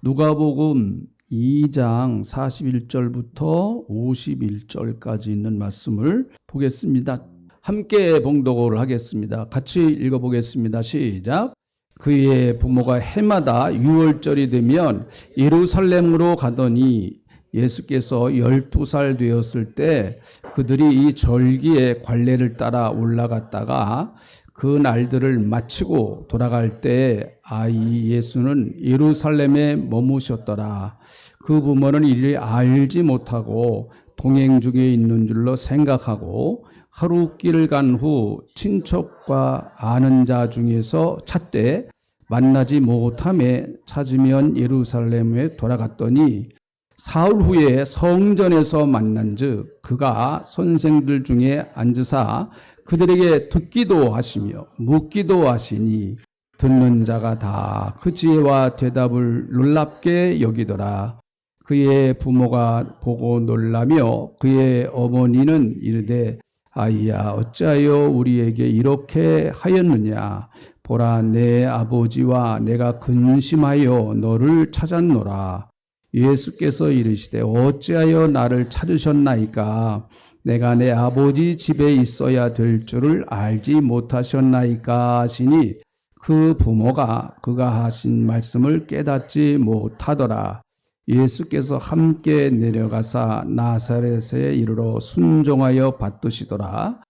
누가복음 2장 41절부터 51절까지 있는 말씀을 보겠습니다. 함께 봉독을 하겠습니다. 같이 읽어보겠습니다. 시작. 그의 부모가 해마다 유월절이 되면 예루살렘으로 가더니 예수께서 12살 되었을 때 그들이 이 절기의 관례를 따라 올라갔다가 그 날들을 마치고 돌아갈 때 아이 예수는 예루살렘에 머무셨더라. 그 부모는 이를 알지 못하고 동행 중에 있는 줄로 생각하고 하루 길을 간 후 친척과 아는 자 중에서 찾되 만나지 못함에 찾으면 예루살렘에 돌아갔더니 사흘 후에 성전에서 만난즉 그가 선생들 중에 앉으사 그들에게 듣기도 하시며 묻기도 하시니 듣는 자가 다 그 지혜와 대답을 놀랍게 여기더라. 그의 부모가 보고 놀라며 그의 어머니는 이르되 아이야 어찌하여 우리에게 이렇게 하였느냐. 보라 내 아버지와 내가 근심하여 너를 찾았노라. 예수께서 이르시되 어찌하여 나를 찾으셨나이까. 내가 내 아버지 집에 있어야 될 줄을 알지 못하셨나이까 하시니 그 부모가 그가 하신 말씀을 깨닫지 못하더라. 예수께서 함께 내려가사 나사렛에 이르러 순종하여 받드시더라.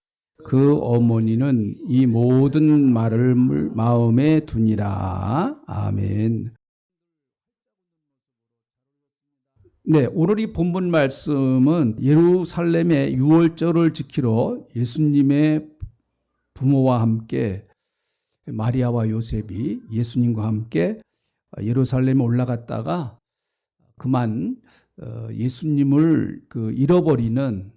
그 어머니는 이 모든 말을 마음에 두니라. 아멘. 네, 오늘 이 본문 말씀은 예루살렘의 유월절을 지키러 예수님의 부모와 함께 마리아와 요셉이 예수님과 함께 예루살렘에 올라갔다가 그만 예수님을 잃어버리는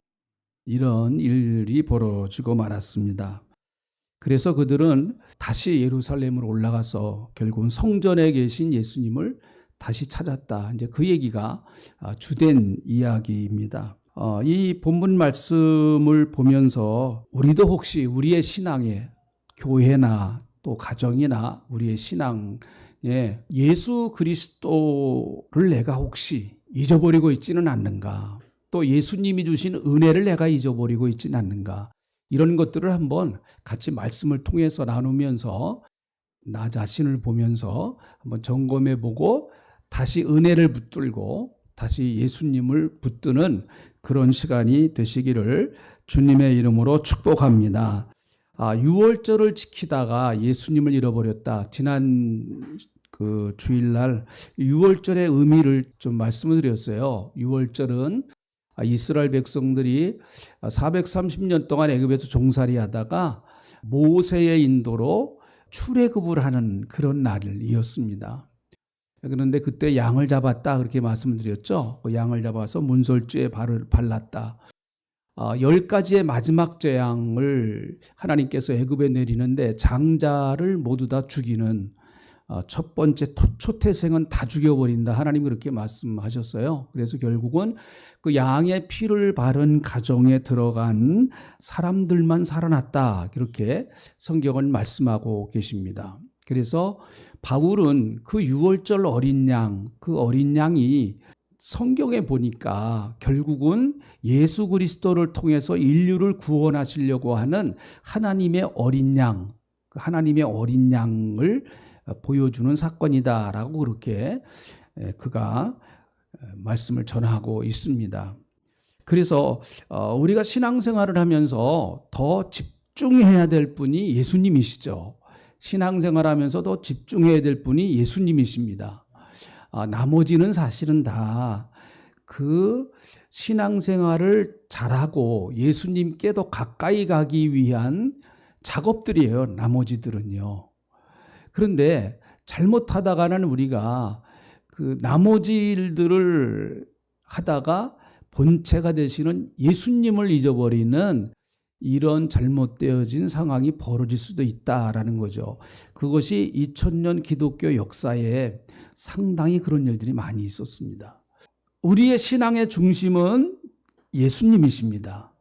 이런 일이 벌어지고 말았습니다. 그래서 그들은 다시 예루살렘으로 올라가서 결국은 성전에 계신 예수님을 다시 찾았다. 이제 그 얘기가 주된 이야기입니다. 이 본문 말씀을 보면서 우리도 혹시 우리의 신앙에 교회나 또 가정이나 우리의 신앙에 예수 그리스도를 내가 혹시 잊어버리고 있지는 않는가? 또 예수님이 주신 은혜를 내가 잊어버리고 있지는 않는가? 이런 것들을 한번 같이 말씀을 통해서 나누면서 나 자신을 보면서 한번 점검해보고 다시 은혜를 붙들고 다시 예수님을 붙드는 그런 시간이 되시기를 주님의 이름으로 축복합니다. 유월절을 지키다가 예수님을 잃어버렸다. 지난 주일날 유월절의 의미를 좀 말씀을 드렸어요. 유월절은 이스라엘 백성들이 430년 동안 애굽에서 종살이 하다가 모세의 인도로 출애굽을 하는 그런 날이었습니다. 그런데 그때 양을 잡았다 그렇게 말씀드렸죠. 그 양을 잡아서 문설주에 발을 발랐다. 10가지의 마지막 재앙을 하나님께서 애굽에 내리는데 장자를 모두 다 죽이는 첫 번째 초태생은 다 죽여버린다. 하나님 그렇게 말씀하셨어요. 그래서 결국은 그 양의 피를 바른 가정에 들어간 사람들만 살아났다. 그렇게 성경은 말씀하고 계십니다. 그래서 바울은 그 유월절 어린 양, 그 어린 양이 성경에 보니까 결국은 예수 그리스도를 통해서 인류를 구원하시려고 하는 하나님의 어린 양, 하나님의 어린 양을 보여주는 사건이다라고 그렇게 그가 말씀을 전하고 있습니다. 그래서 우리가 신앙생활을 하면서 더 집중해야 될 분이 예수님이시죠. 신앙생활하면서 더 집중해야 될 분이 예수님이십니다. 나머지는 사실은 다 그 신앙생활을 잘하고 예수님께 더 가까이 가기 위한 작업들이에요. 나머지들은요. 그런데 잘못하다가는 우리가 그 나머지 일들을 하다가 본체가 되시는 예수님을 잊어버리는 이런 잘못되어진 상황이 벌어질 수도 있다라는 거죠. 그것이 2000년 기독교 역사에 상당히 그런 일들이 많이 있었습니다. 우리의 신앙의 중심은 예수님이십니다.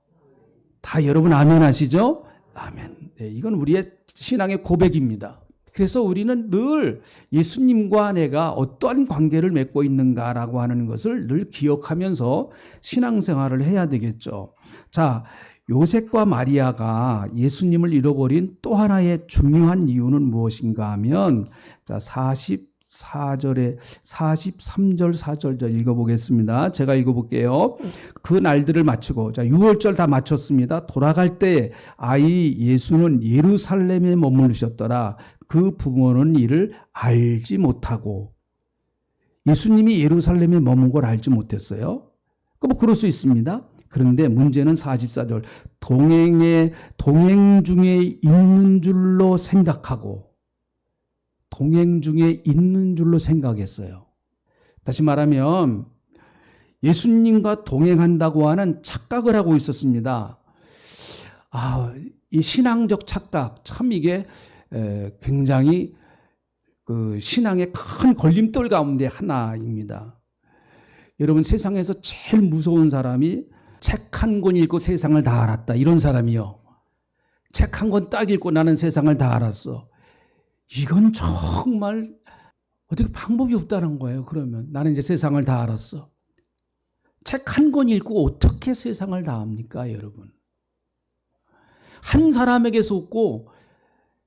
다 여러분 아멘 하시죠? 아멘. 네, 이건 우리의 신앙의 고백입니다. 그래서 우리는 늘 예수님과 내가 어떠한 관계를 맺고 있는가라고 하는 것을 늘 기억하면서 신앙생활을 해야 되겠죠. 자, 요셉과 마리아가 예수님을 잃어버린 또 하나의 중요한 이유는 무엇인가 하면, 자, 43절 4절 읽어보겠습니다. 제가 읽어볼게요. 그 날들을 마치고, 자, 6월절 다 마쳤습니다. 돌아갈 때 아이 예수는 예루살렘에 머무르셨더라. 그 부모는 이를 알지 못하고. 예수님이 예루살렘에 머문 걸 알지 못했어요? 뭐 그럴 수 있습니다. 그런데 문제는 44절. 동행 중에 있는 줄로 생각하고, 동행 중에 있는 줄로 생각했어요. 다시 말하면 예수님과 동행한다고 하는 착각을 하고 있었습니다. 이 신앙적 착각, 참 이게 굉장히 그 신앙의 큰 걸림돌 가운데 하나입니다. 여러분, 세상에서 제일 무서운 사람이 책 한 권 읽고 세상을 다 알았다, 이런 사람이요. 책 한 권 딱 읽고 나는 세상을 다 알았어. 이건 정말 어떻게 방법이 없다는 거예요. 그러면 나는 이제 세상을 다 알았어. 책 한 권 읽고 어떻게 세상을 다 압니까, 여러분? 한 사람에게 속고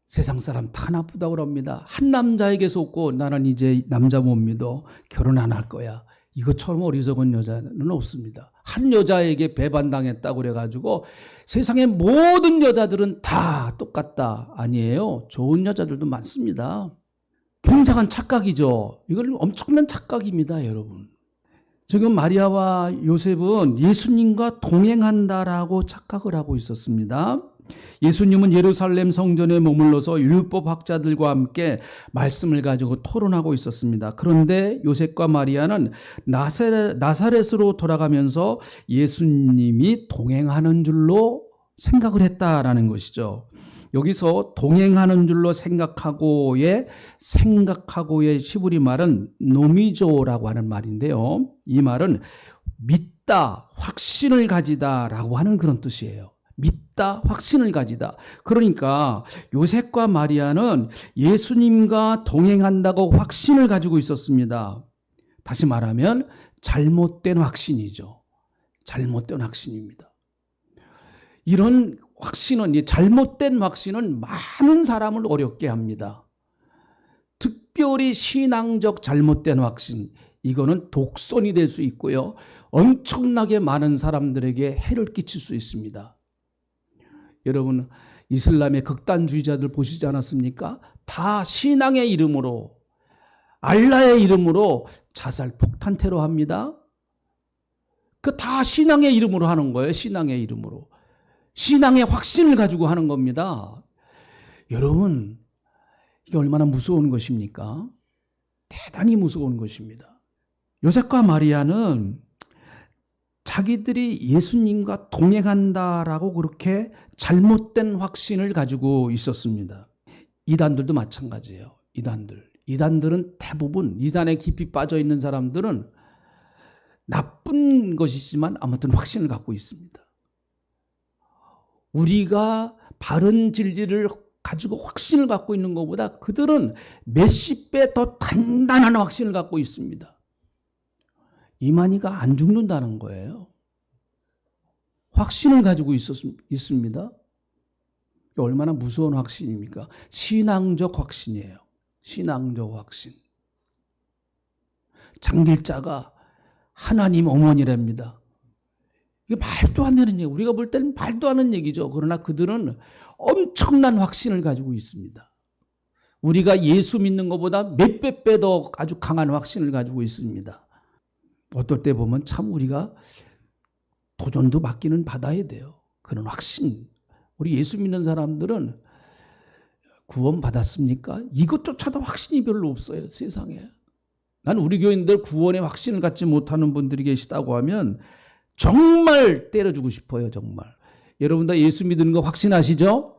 세상 사람 다 나쁘다고 그럽니다. 한 남자에게 속고 나는 이제 남자 못 믿어, 결혼 안 할 거야. 이것처럼 어리석은 여자는 없습니다. 한 여자에게 배반당했다고 그래가지고 세상의 모든 여자들은 다 똑같다, 아니에요. 좋은 여자들도 많습니다. 굉장한 착각이죠. 이건 엄청난 착각입니다, 여러분. 지금 마리아와 요셉은 예수님과 동행한다라고 착각을 하고 있었습니다. 예수님은 예루살렘 성전에 머물러서 율법학자들과 함께 말씀을 가지고 토론하고 있었습니다. 그런데 요셉과 마리아는 나사렛으로 돌아가면서 예수님이 동행하는 줄로 생각을 했다라는 것이죠. 여기서 동행하는 줄로 생각하고의 히브리 말은 노미조라고 하는 말인데요. 이 말은 믿다, 확신을 가지다라고 하는 그런 뜻이에요. 믿다, 확신을 가지다. 그러니까 요셉과 마리아는 예수님과 동행한다고 확신을 가지고 있었습니다. 다시 말하면 잘못된 확신이죠. 잘못된 확신입니다. 이런 확신은, 잘못된 확신은 많은 사람을 어렵게 합니다. 특별히 신앙적 잘못된 확신, 이거는 독선이 될 수 있고요. 엄청나게 많은 사람들에게 해를 끼칠 수 있습니다. 여러분, 이슬람의 극단주의자들 보시지 않았습니까? 다 신앙의 이름으로, 알라의 이름으로 자살 폭탄 테러 합니다. 그 다 신앙의 이름으로 하는 거예요. 신앙의 이름으로. 신앙의 확신을 가지고 하는 겁니다. 여러분, 이게 얼마나 무서운 것입니까? 대단히 무서운 것입니다. 요셉과 마리아는 자기들이 예수님과 동행한다라고 그렇게 잘못된 확신을 가지고 있었습니다. 이단들도 마찬가지예요. 이단들은 대부분, 이단에 깊이 빠져 있는 사람들은 나쁜 것이지만 아무튼 확신을 갖고 있습니다. 우리가 바른 진리를 가지고 확신을 갖고 있는 것보다 그들은 몇십 배 더 단단한 확신을 갖고 있습니다. 이만희가 안 죽는다는 거예요. 확신을 가지고 있습니다. 얼마나 무서운 확신입니까? 신앙적 확신이에요. 신앙적 확신. 장길자가 하나님 어머니랍니다. 이게 말도 안 되는 얘기, 우리가 볼 때는 말도 안 되는 얘기죠. 그러나 그들은 엄청난 확신을 가지고 있습니다. 우리가 예수 믿는 것보다 몇백 배 더 아주 강한 확신을 가지고 있습니다. 어떨 때 보면 참 우리가 도전도 받기는 받아야 돼요. 그런 확신. 우리 예수 믿는 사람들은 구원 받았습니까? 이것조차도 확신이 별로 없어요, 세상에. 난 우리 교인들 구원의 확신을 갖지 못하는 분들이 계시다고 하면 정말 때려주고 싶어요, 정말. 여러분 다 예수 믿는 거 확신하시죠?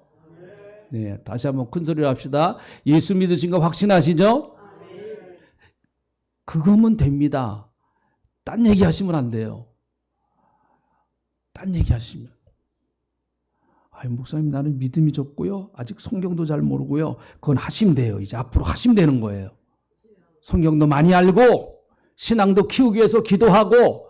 네, 다시 한번 큰 소리로 합시다. 예수 믿으신 거 확신하시죠? 그거면 됩니다. 딴 얘기 하시면 안 돼요. 딴 얘기 하시면. 목사님 나는 믿음이 적고요. 아직 성경도 잘 모르고요. 그건 하시면 돼요. 이제 앞으로 하시면 되는 거예요. 성경도 많이 알고 신앙도 키우기 위해서 기도하고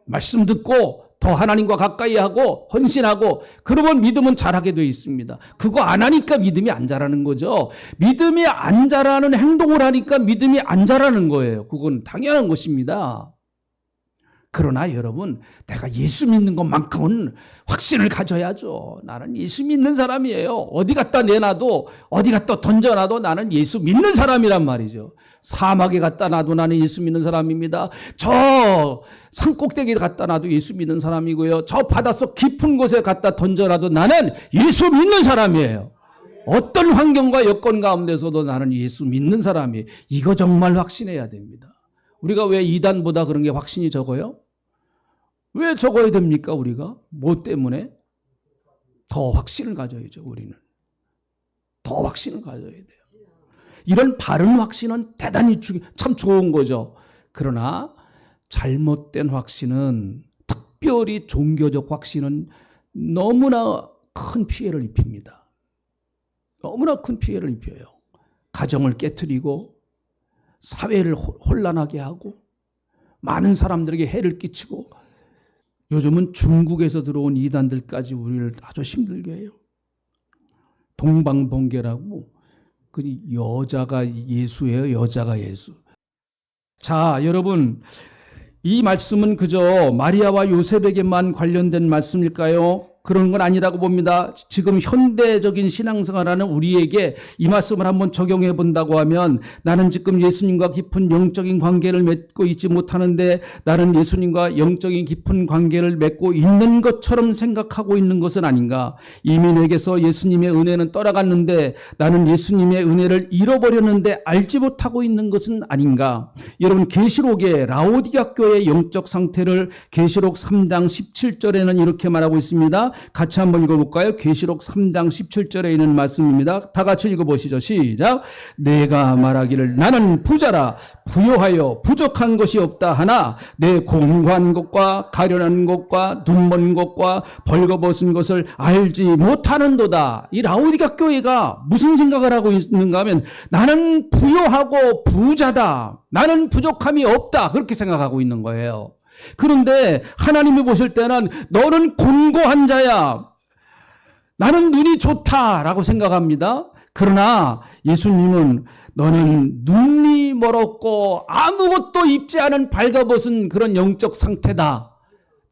말씀 듣고 더 하나님과 가까이 하고 헌신하고 그러면 믿음은 자라게 되어 있습니다. 그거 안 하니까 믿음이 안 자라는 거죠. 믿음이 안 자라는 행동을 하니까 믿음이 안 자라는 거예요. 그건 당연한 것입니다. 그러나 여러분, 내가 예수 믿는 것만큼은 확신을 가져야죠. 나는 예수 믿는 사람이에요. 어디 갖다 내놔도 어디 갖다 던져놔도 나는 예수 믿는 사람이란 말이죠. 사막에 갖다 놔도 나는 예수 믿는 사람입니다. 저 산꼭대기에 갖다 놔도 예수 믿는 사람이고요. 저 바닷속 깊은 곳에 갖다 던져놔도 나는 예수 믿는 사람이에요. 어떤 환경과 여건 가운데서도 나는 예수 믿는 사람이에요. 이거 정말 확신해야 됩니다. 우리가 왜 이단보다 그런 게 확신이 적어요? 왜 적어야 됩니까, 우리가? 뭐 때문에? 더 확신을 가져야죠, 우리는. 더 확신을 가져야 돼요. 이런 바른 확신은 대단히 참 좋은 거죠. 그러나 잘못된 확신은, 특별히 종교적 확신은 너무나 큰 피해를 입힙니다. 너무나 큰 피해를 입혀요. 가정을 깨트리고 사회를 혼란하게 하고 많은 사람들에게 해를 끼치고 요즘은 중국에서 들어온 이단들까지 우리를 아주 힘들게 해요. 동방번개라고 그 여자가 예수예요. 여자가 예수. 자, 여러분, 이 말씀은 그저 마리아와 요셉에게만 관련된 말씀일까요? 그런 건 아니라고 봅니다. 지금 현대적인 신앙생활하는 우리에게 이 말씀을 한번 적용해 본다고 하면 나는 지금 예수님과 깊은 영적인 관계를 맺고 있지 못하는데 나는 예수님과 영적인 깊은 관계를 맺고 있는 것처럼 생각하고 있는 것은 아닌가? 이미 내게서 예수님의 은혜는 떠나갔는데 나는 예수님의 은혜를 잃어버렸는데 알지 못하고 있는 것은 아닌가? 여러분, 계시록의 라오디가 교회의 영적 상태를 계시록 3장 17절에는 이렇게 말하고 있습니다. 같이 한번 읽어볼까요? 계시록 3장 17절에 있는 말씀입니다. 다 같이 읽어보시죠. 시작. 내가 말하기를 나는 부자라 부요하여 부족한 것이 없다 하나 내 공고한 것과 가련한 것과 눈먼 것과 벌거벗은 것을 알지 못하는도다. 이 라오디가 교회가 무슨 생각을 하고 있는가 하면 나는 부요하고 부자다. 나는 부족함이 없다. 그렇게 생각하고 있는 거예요. 그런데 하나님이 보실 때는 너는 곤고한 자야. 나는 눈이 좋다라고 생각합니다. 그러나 예수님은 너는 눈이 멀었고 아무것도 입지 않은 발가벗은 그런 영적 상태다.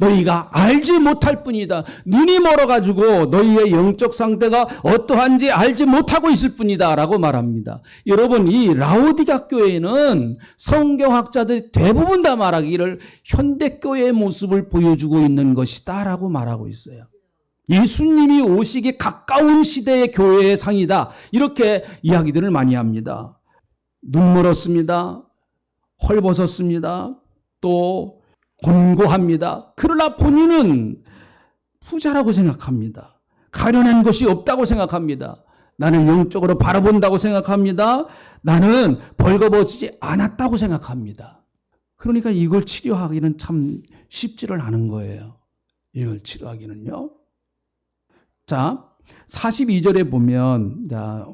너희가 알지 못할 뿐이다. 눈이 멀어가지고 너희의 영적 상태가 어떠한지 알지 못하고 있을 뿐이다 라고 말합니다. 여러분, 이 라오디가 교회는 성경학자들이 대부분 다 말하기를 현대교회의 모습을 보여주고 있는 것이다 라고 말하고 있어요. 예수님이 오시기 가까운 시대의 교회의 상이다, 이렇게 이야기들을 많이 합니다. 눈 멀었습니다. 헐벗었습니다. 또 곤고합니다. 그러나 본인은 부자라고 생각합니다. 가련한 것이 없다고 생각합니다. 나는 영적으로 바라본다고 생각합니다. 나는 벌거벗지 않았다고 생각합니다. 그러니까 이걸 치료하기는 참 쉽지를 않은 거예요. 이걸 치료하기는요. 자, 42절에 보면,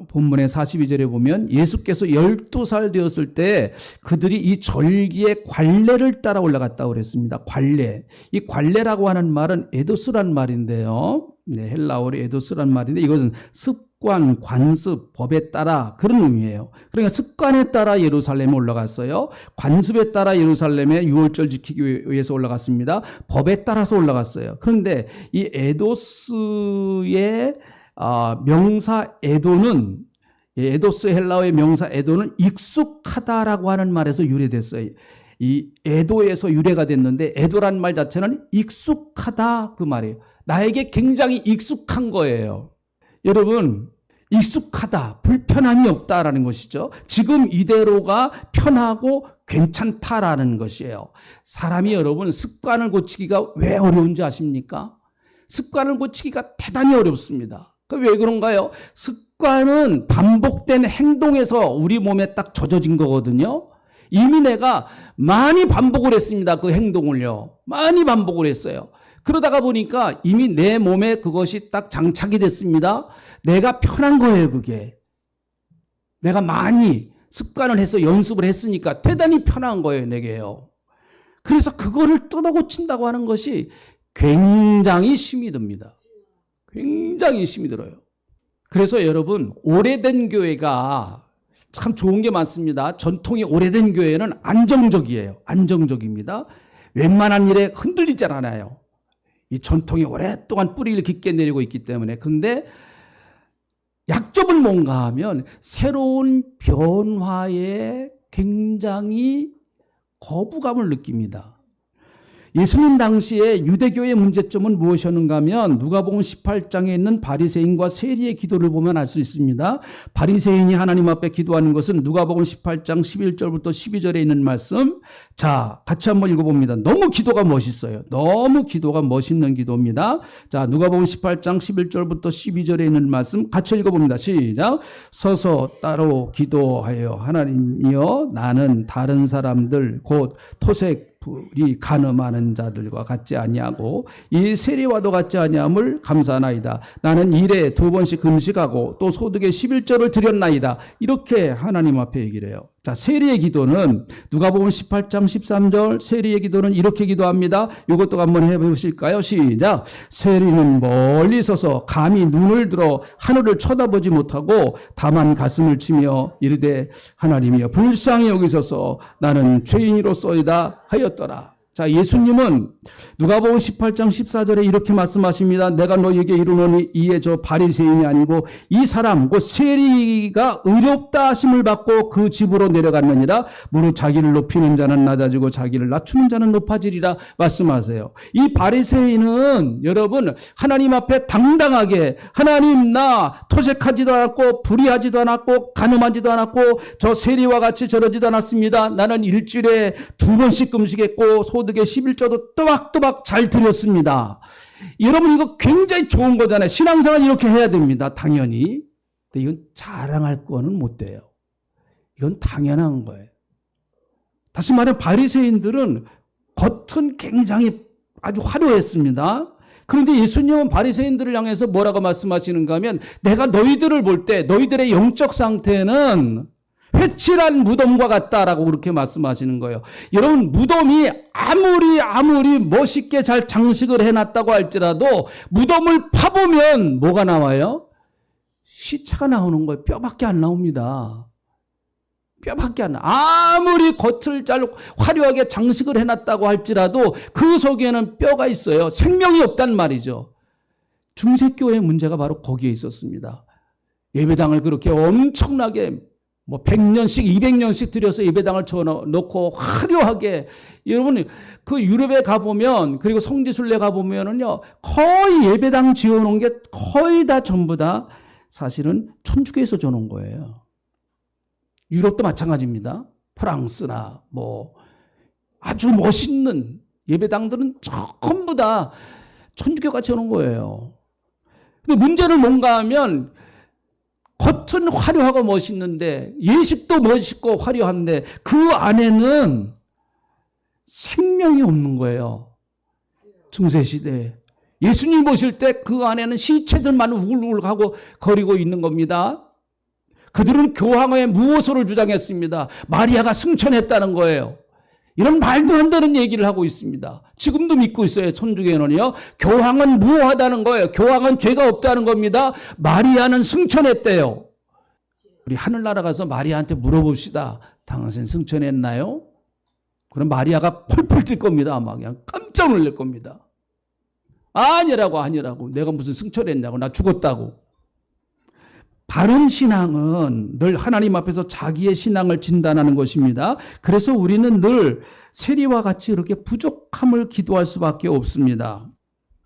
본문의 42절에 보면 예수께서 12살 되었을 때 그들이 이 절기의 관례를 따라 올라갔다고 그랬습니다. 관례. 이 관례라고 하는 말은 에도스란 말인데요. 네, 헬라어로 에도스란 말인데 이것은 습관, 관습, 법에 따라 그런 의미예요. 그러니까 습관에 따라 예루살렘에 올라갔어요. 관습에 따라 예루살렘에 유월절 지키기 위해서 올라갔습니다. 법에 따라서 올라갔어요. 그런데 이 에도스의 명사 에도는, 에도스 헬라어의 명사 에도는 익숙하다라고 하는 말에서 유래됐어요. 이 에도에서 유래가 됐는데 에도란 말 자체는 익숙하다 그 말이에요. 나에게 굉장히 익숙한 거예요. 여러분, 익숙하다, 불편함이 없다라는 것이죠. 지금 이대로가 편하고 괜찮다라는 것이에요. 사람이 여러분 습관을 고치기가 왜 어려운지 아십니까? 습관을 고치기가 대단히 어렵습니다. 왜 그런가요? 습관은 반복된 행동에서 우리 몸에 딱 젖어진 거거든요. 이미 내가 많이 반복을 했습니다. 그 행동을요. 많이 반복을 했어요. 그러다가 보니까 이미 내 몸에 그것이 딱 장착이 됐습니다. 내가 편한 거예요, 그게. 내가 많이 습관을 해서 연습을 했으니까 대단히 편한 거예요, 내게요. 그래서 그거를 뜯어고친다고 하는 것이 굉장히 힘이 듭니다. 굉장히 힘이 들어요. 그래서 여러분, 오래된 교회가 참 좋은 게 많습니다. 전통이 오래된 교회는 안정적이에요. 안정적입니다. 웬만한 일에 흔들리지 않아요. 이 전통이 오랫동안 뿌리를 깊게 내리고 있기 때문에. 그런데 약점은 뭔가 하면 새로운 변화에 굉장히 거부감을 느낍니다. 예수님 당시에 유대교의 문제점은 무엇이었는가 하면 누가복음 18장에 있는 바리새인과 세리의 기도를 보면 알 수 있습니다. 바리새인이 하나님 앞에 기도하는 것은 누가복음 18장 11절부터 12절에 있는 말씀. 자, 같이 한번 읽어봅니다. 너무 기도가 멋있어요. 너무 기도가 멋있는 기도입니다. 자, 누가복음 18장 11절부터 12절에 있는 말씀 같이 읽어봅니다. 시작. 서서 따로 기도하여 하나님이여 나는 다른 사람들 곧 토색 불이 간음하는 자들과 같지 아니하고 이 세리와도 같지 아니함을 감사하나이다. 나는 일에 2번씩 금식하고 또 소득의 11조를 드렸나이다. 이렇게 하나님 앞에 얘기를 해요. 자, 세리의 기도는 누가복음 18장 13절 세리의 기도는 이렇게 기도합니다. 이것도 한번 해보실까요? 시작. 세리는 멀리 서서 감히 눈을 들어 하늘을 쳐다보지 못하고 다만 가슴을 치며 이르되 하나님이여 불쌍히 여기소서 나는 죄인이로소이다 하였더라. 자, 예수님은 누가복음 18장 14절에 이렇게 말씀하십니다. 내가 너에게 이르노니 이에 저 바리새인이 아니고 이 사람 곧 세리가 의롭다 하심을 받고 그 집으로 내려갔느니라. 무릇 자기를 높이는 자는 낮아지고 자기를 낮추는 자는 높아지리라 말씀하세요. 이 바리새인은 여러분 하나님 앞에 당당하게 하나님 나 토색하지도 않았고 불의하지도 않았고 간음하지도 않았고 저 세리와 같이 저러지도 않았습니다. 나는 일주일에 2번씩 금식했고 소득의 11조도 또박또박 잘 드렸습니다. 여러분 이거 굉장히 좋은 거잖아요. 신앙생활 이렇게 해야 됩니다. 당연히. 근데 이건 자랑할 거는 못 돼요. 이건 당연한 거예요. 다시 말해 바리새인들은 겉은 굉장히 아주 화려했습니다. 그런데 예수님은 바리새인들을 향해서 뭐라고 말씀하시는가 하면 내가 너희들을 볼 때 너희들의 영적 상태는 회칠한 무덤과 같다라고 그렇게 말씀하시는 거예요. 여러분 무덤이 아무리 멋있게 잘 장식을 해놨다고 할지라도 무덤을 파보면 뭐가 나와요? 시체가 나오는 거예요. 뼈밖에 안 나옵니다. 뼈밖에 안 나. 아무리 겉을 잘 화려하게 장식을 해놨다고 할지라도 그 속에는 뼈가 있어요. 생명이 없단 말이죠. 중세교회의 문제가 바로 거기에 있었습니다. 예배당을 그렇게 엄청나게 100년씩 200년씩 들여서 예배당을 쳐놓고 화려하게 여러분 그 유럽에 가보면 그리고 성지순례 가보면은요 거의 예배당 지어놓은 게 거의 다 전부 다 사실은 천주교에서 줘놓은 거예요. 유럽도 마찬가지입니다. 프랑스나 아주 멋있는 예배당들은 전부 다 천주교가 지어놓은 거예요. 근데 문제는 뭔가 하면 겉은 화려하고 멋있는데 예식도 멋있고 화려한데 그 안에는 생명이 없는 거예요. 중세시대에. 예수님 보실 때 그 안에는 시체들만 우글우글하고 거리고 있는 겁니다. 그들은 교황의 무호소를 주장했습니다. 마리아가 승천했다는 거예요. 이런 말도 안 되는 얘기를 하고 있습니다. 지금도 믿고 있어요. 천주교는요. 교황은 무호하다는 거예요. 교황은 죄가 없다는 겁니다. 마리아는 승천했대요. 우리 하늘나라 가서 마리아한테 물어봅시다. 당신 승천했나요? 그럼 마리아가 펄펄 뛸 겁니다. 아마 그냥 깜짝 놀랄 겁니다. 아니라고. 내가 무슨 승천했냐고. 나 죽었다고. 바른 신앙은 늘 하나님 앞에서 자기의 신앙을 진단하는 것입니다. 그래서 우리는 늘 세리와 같이 이렇게 부족함을 기도할 수밖에 없습니다.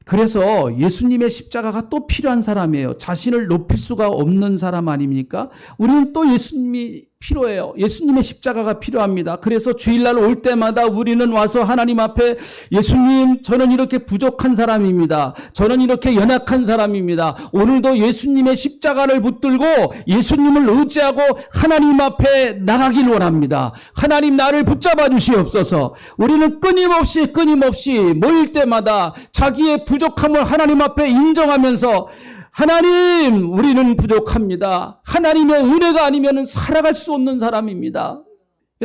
그래서 예수님의 십자가가 또 필요한 사람이에요. 자신을 높일 수가 없는 사람 아닙니까? 우리는 또 예수님이 필요해요. 예수님의 십자가가 필요합니다. 그래서 주일날 올 때마다 우리는 와서 하나님 앞에 예수님, 저는 이렇게 부족한 사람입니다. 저는 이렇게 연약한 사람입니다. 오늘도 예수님의 십자가를 붙들고 예수님을 의지하고 하나님 앞에 나가길 원합니다. 하나님 나를 붙잡아 주시옵소서. 우리는 끊임없이 모일 때마다 자기의 부족함을 하나님 앞에 인정하면서 하나님, 우리는 부족합니다. 하나님의 은혜가 아니면 살아갈 수 없는 사람입니다.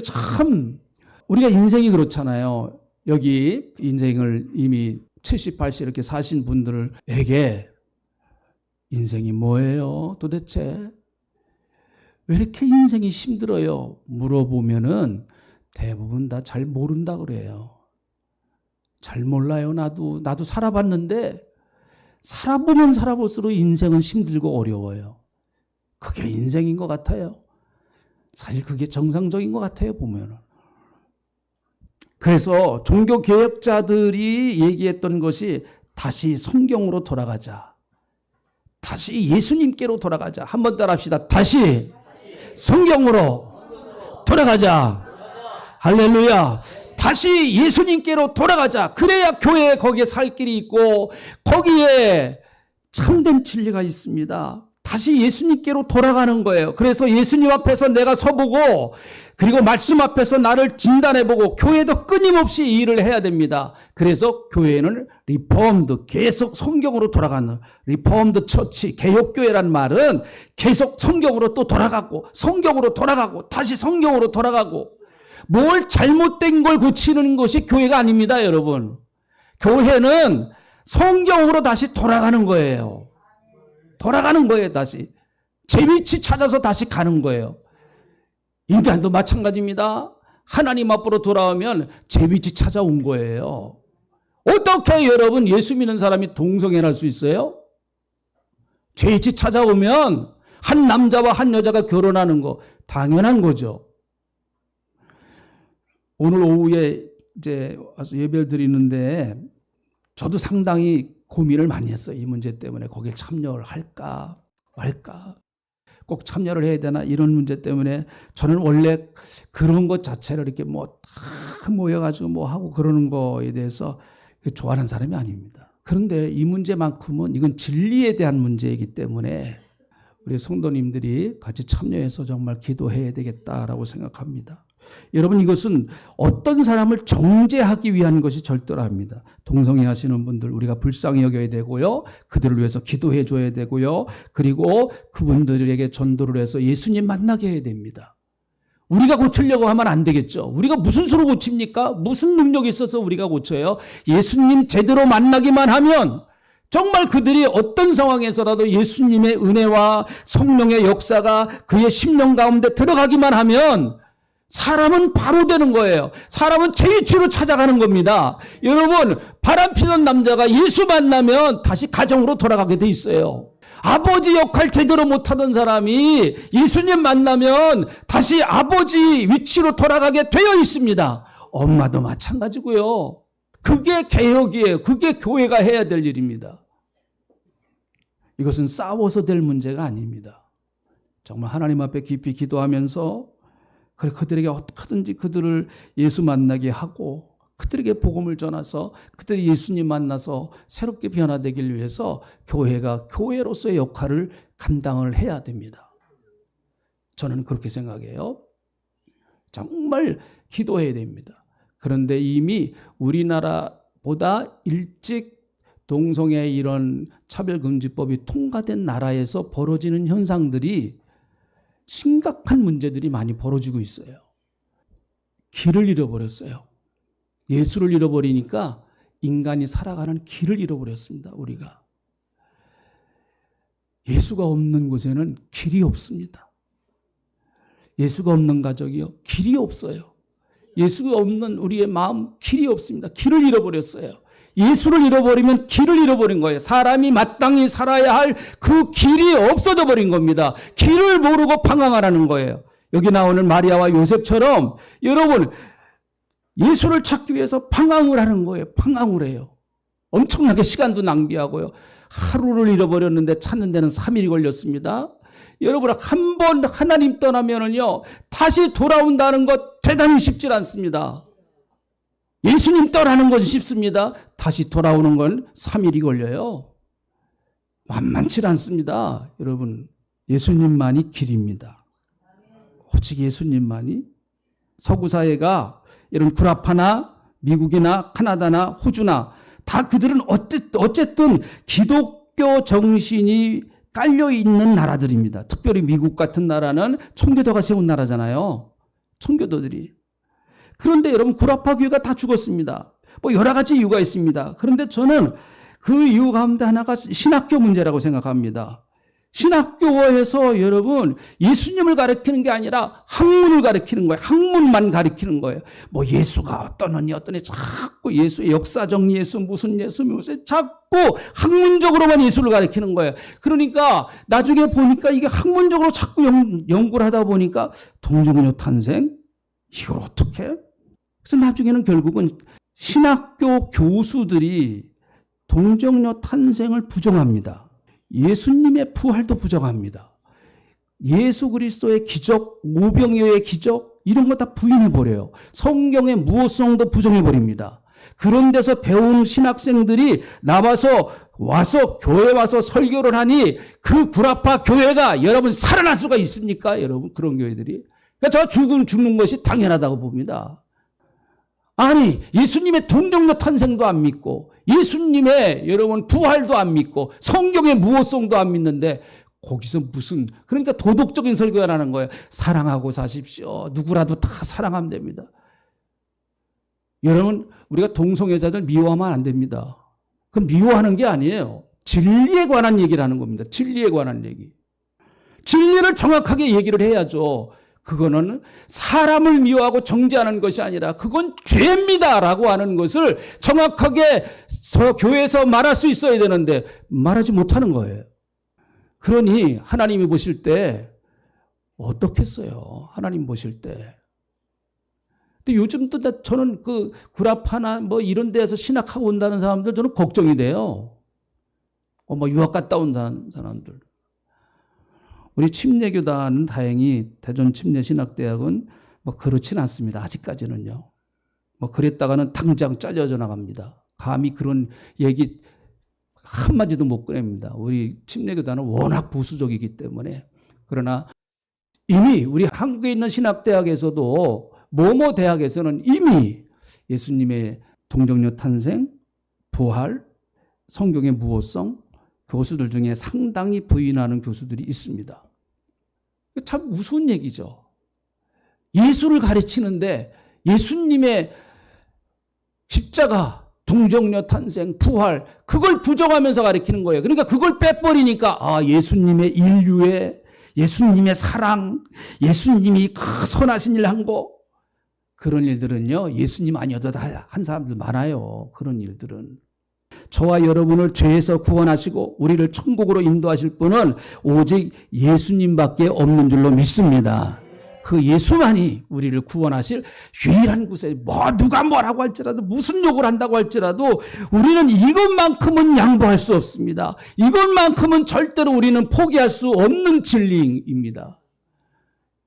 참 우리가 인생이 그렇잖아요. 여기 인생을 이미 70, 80 이렇게 사신 분들에게 인생이 뭐예요? 도대체 왜 이렇게 인생이 힘들어요? 물어보면은 대부분 다 잘 모른다 그래요. 잘 몰라요. 나도 살아봤는데 살아보면 살아볼수록 인생은 힘들고 어려워요. 그게 인생인 것 같아요. 사실 그게 정상적인 것 같아요, 보면은. 그래서 종교개혁자들이 얘기했던 것이 다시 성경으로 돌아가자. 다시 예수님께로 돌아가자. 한번 따라합시다. 다시 성경으로 돌아가자. 할렐루야. 다시 예수님께로 돌아가자. 그래야 교회에 거기에 살 길이 있고 거기에 참된 진리가 있습니다. 다시 예수님께로 돌아가는 거예요. 그래서 예수님 앞에서 내가 서보고 그리고 말씀 앞에서 나를 진단해보고 교회도 끊임없이 이 일을 해야 됩니다. 그래서 교회는 리폼드, 계속 성경으로 돌아가는 리폼드 처치, 개혁교회란 말은 계속 성경으로 또 돌아가고 성경으로 돌아가고 다시 성경으로 돌아가고 뭘 잘못된 걸 고치는 것이 교회가 아닙니다, 여러분. 교회는 성경으로 다시 돌아가는 거예요. 돌아가는 거예요, 다시. 제 위치 찾아서 다시 가는 거예요. 인간도 마찬가지입니다. 하나님 앞으로 돌아오면 제 위치 찾아온 거예요. 어떻게 여러분 예수 믿는 사람이 동성애할 수 있어요? 제 위치 찾아오면 한 남자와 한 여자가 결혼하는 거 당연한 거죠. 오늘 오후에 이제 와서 예배를 드리는데 저도 상당히 고민을 많이 했어요. 이 문제 때문에 거기에 참여를 할까 말까. 꼭 참여를 해야 되나 이런 문제 때문에 저는 원래 그런 것 자체를 이렇게 다 모여가지고 하고 그러는 거에 대해서 좋아하는 사람이 아닙니다. 그런데 이 문제만큼은 이건 진리에 대한 문제이기 때문에 우리 성도님들이 같이 참여해서 정말 기도해야 되겠다라고 생각합니다. 여러분, 이것은 어떤 사람을 정죄하기 위한 것이 절대로 아닙니다. 동성애 하시는 분들 우리가 불쌍히 여겨야 되고요. 그들을 위해서 기도해 줘야 되고요. 그리고 그분들에게 전도를 해서 예수님 만나게 해야 됩니다. 우리가 고치려고 하면 안 되겠죠. 우리가 무슨 수로 고칩니까? 무슨 능력이 있어서 우리가 고쳐요? 예수님 제대로 만나기만 하면 정말 그들이 어떤 상황에서라도 예수님의 은혜와 성령의 역사가 그의 심령 가운데 들어가기만 하면 사람은 바로 되는 거예요. 사람은 제 위치로 찾아가는 겁니다. 여러분, 바람피던 남자가 예수 만나면 다시 가정으로 돌아가게 돼 있어요. 아버지 역할 제대로 못하던 사람이 예수님 만나면 다시 아버지 위치로 돌아가게 되어 있습니다. 엄마도 마찬가지고요. 그게 개혁이에요. 그게 교회가 해야 될 일입니다. 이것은 싸워서 될 문제가 아닙니다. 정말 하나님 앞에 깊이 기도하면서 그들에게 어떻게든지 그들을 예수 만나게 하고 그들에게 복음을 전해서 그들이 예수님 만나서 새롭게 변화되길 위해서 교회가 교회로서의 역할을 감당을 해야 됩니다. 저는 그렇게 생각해요. 정말 기도해야 됩니다. 그런데 이미 우리나라보다 일찍 동성애 이런 차별금지법이 통과된 나라에서 벌어지는 현상들이 심각한 문제들이 많이 벌어지고 있어요. 길을 잃어버렸어요. 예수를 잃어버리니까 인간이 살아가는 길을 잃어버렸습니다. 우리가. 예수가 없는 곳에는 길이 없습니다. 예수가 없는 가족이요, 길이 없어요. 예수가 없는 우리의 마음, 길이 없습니다. 길을 잃어버렸어요. 예수를 잃어버리면 길을 잃어버린 거예요. 사람이 마땅히 살아야 할 그 길이 없어져 버린 겁니다. 길을 모르고 방황하라는 거예요. 여기 나오는 마리아와 요셉처럼 여러분, 예수를 찾기 위해서 방황을 하는 거예요. 방황을 해요. 엄청나게 시간도 낭비하고요. 하루를 잃어버렸는데 찾는 데는 3일이 걸렸습니다. 여러분, 한 번 하나님 떠나면은요, 다시 돌아온다는 것 대단히 쉽지 않습니다. 예수님 떠나는 건 쉽습니다. 다시 돌아오는 건 3일이 걸려요. 만만치 않습니다. 여러분, 예수님만이 길입니다. 오직 예수님만이. 서구사회가 이런 구라파나 미국이나 카나다나 호주나 다 그들은 어쨌든 기독교 정신이 깔려있는 나라들입니다. 특별히 미국 같은 나라는 청교도가 세운 나라잖아요. 청교도들이. 그런데 여러분, 구라파 교회가 다 죽었습니다. 뭐 여러 가지 이유가 있습니다. 그런데 저는 그 이유 가운데 하나가 신학교 문제라고 생각합니다. 신학교에서 여러분, 예수님을 가르치는 게 아니라 학문을 가르치는 거예요. 학문만 가르치는 거예요. 뭐 예수가 어떠느니 자꾸 예수의 역사적 예수, 무슨 자꾸 학문적으로만 예수를 가르치는 거예요. 그러니까 나중에 보니까 이게 학문적으로 자꾸 연구를 하다 보니까 동정녀 탄생? 이걸 어떻게? 그래서 나중에는 결국은 신학교 교수들이 동정녀 탄생을 부정합니다. 예수님의 부활도 부정합니다. 예수 그리스도의 기적, 오병이어의 기적, 이런 거 다 부인해버려요. 성경의 무호성도 부정해버립니다. 그런 데서 배운 신학생들이 와서 교회 와서 설교를 하니 그 구라파 교회가 여러분 살아날 수가 있습니까? 여러분, 그런 교회들이. 그러니까 저 죽는 것이 당연하다고 봅니다. 아니, 예수님의 동정녀 탄생도 안 믿고 예수님의 여러분 부활도 안 믿고 성경의 무호성도 안 믿는데 거기서 무슨, 그러니까 도덕적인 설교를 하는 거예요. 사랑하고 사십시오. 누구라도 다 사랑하면 됩니다. 여러분, 우리가 동성애자들 미워하면 안 됩니다. 그건 미워하는 게 아니에요. 진리에 관한 얘기를 하는 겁니다. 진리에 관한 얘기. 진리를 정확하게 얘기를 해야죠. 그거는 사람을 미워하고 정죄하는 것이 아니라 그건 죄입니다라고 하는 것을 정확하게 교회에서 말할 수 있어야 되는데 말하지 못하는 거예요. 그러니 하나님이 보실 때 어떻겠어요? 하나님 보실 때. 근데 요즘도 저는 그 구라파나 뭐 이런 데에서 신학하고 온다는 사람들 저는 걱정이 돼요. 뭐 유학 갔다 온다는 사람들. 우리 침례교단은 다행히 대전 침례신학대학은 뭐 그렇진 않습니다. 아직까지는요. 뭐 그랬다가는 당장 잘려져 나갑니다. 감히 그런 얘기 한마디도 못 꺼냅니다. 우리 침례교단은 워낙 보수적이기 때문에. 그러나 이미 우리 한국에 있는 신학대학에서도 모모 대학에서는 이미 예수님의 동정녀 탄생, 부활, 성경의 무호성, 교수들 중에 상당히 부인하는 교수들이 있습니다. 참 우스운 얘기죠. 예수를 가르치는데 예수님의 십자가, 동정녀 탄생, 부활, 그걸 부정하면서 가르치는 거예요. 그러니까 그걸 빼버리니까 예수님의 인류의, 예수님의 사랑, 예수님이 선하신 일 한 거, 그런 일들은요, 예수님 아니어도 다 한 사람들 많아요. 그런 일들은. 저와 여러분을 죄에서 구원하시고 우리를 천국으로 인도하실 분은 오직 예수님밖에 없는 줄로 믿습니다. 그 예수만이 우리를 구원하실 유일한 곳에 누가 뭐라고 할지라도 무슨 욕을 한다고 할지라도 우리는 이것만큼은 양보할 수 없습니다. 이것만큼은 절대로 우리는 포기할 수 없는 진리입니다.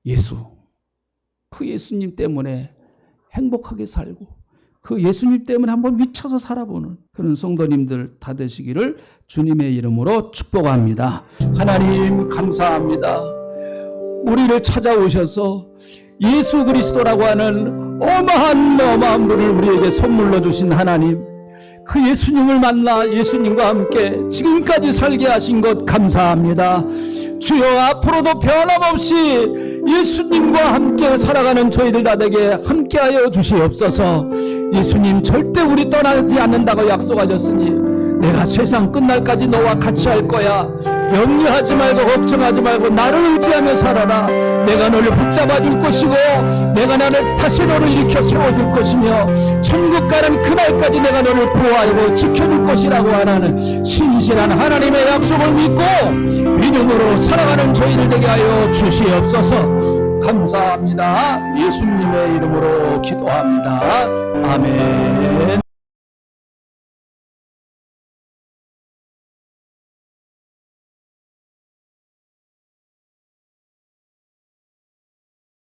예수. 그 예수님 때문에 행복하게 살고 그 예수님 때문에 한번 미쳐서 살아보는 그런 성도님들 다 되시기를 주님의 이름으로 축복합니다. 하나님 감사합니다. 우리를 찾아오셔서 예수 그리스도라고 하는 어마어마한 분을 우리에게 선물로 주신 하나님, 그 예수님을 만나 예수님과 함께 지금까지 살게 하신 것 감사합니다. 주여, 앞으로도 변함없이 예수님과 함께 살아가는 저희들 다 되게 함께하여 주시옵소서. 예수님 절대 우리 떠나지 않는다고 약속하셨으니 내가 세상 끝날까지 너와 같이 할 거야. 염려하지 말고 걱정하지 말고 나를 의지하며 살아라. 내가 너를 붙잡아 줄 것이고 내가 나를 다시 너를 일으켜 세워줄 것이며 천국 가는 그날까지 내가 너를 보호하고 지켜줄 것이라고 하는 신실한 하나님의 약속을 믿고 믿음으로 살아가는 저희들 되게 하여 주시옵소서. 감사합니다. 예수님의 이름으로 기도합니다. 아멘.